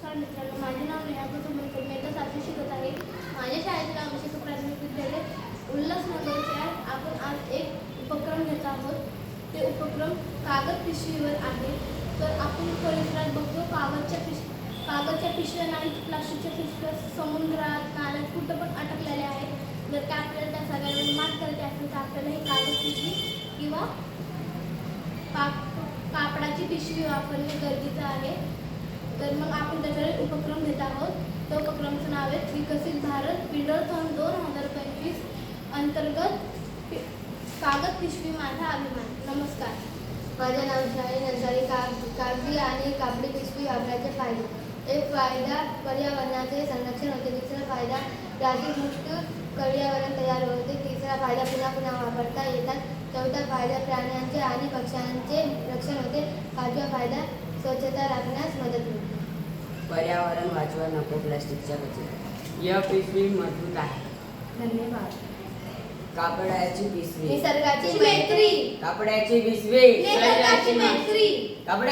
नमस्कार मित्रांनो, माझे नाव नेहा कुटुंबकर. मी आता 7वी शिकत आहे. माझ्या शाळेतील अभिषेक प्राथमिक विद्यालय उल्हासनगरचे आहे. आपण आज एक उपक्रम घेत आहोत. ते उपक्रम कागद पिशवीवर आहे. तर आपण परिसरात बघतो कागदच्या पिशव्या नाहीत, प्लास्टिकच्या पिशव्या समुद्रात, नाल्यात कुठं पण अटकलेल्या आहेत. जर का आपल्याला त्या सगळ्यांवर मात करायची असेल तर आपल्याला ही कागद पिशवी किंवा कापडाची पिशवी वापरणे गरजेचं आहे. तर मग आपण त्याच्यावर उपक्रम घेत आहोत. तो उपक्रमाचं नाव आहे विकसित भारत पीडरथॉन 2025 अंतर्गत कागद पिशवी माझा अभिमान. नमस्कार, माझे नाव शाहीन अन्सारी. कागदी आणि कापडी पिशवी वापरायचे फायदे. एक फायदा पर्यावरणाचे संरक्षण होते. दुसरा फायदा प्लास्टिक मुक्त पर्यावरण तयार होते. तिसरा फायदा पुन्हा वापरता येतात. चौथा फायदा प्राण्यांचे आणि पक्ष्यांचे रक्षण होते. पाचवा फायदा स्वच्छता राखण्यास मदत होते. पर्यावरण वाचवा, नको प्लास्टिकच्या कचरा. यह पिशवी मजबूत आहे. धन्यवाद. कापडाची पिशवी निसर्गाची मैत्री. कापडाची पिशवी निसर्गाची मैत्री. कापडा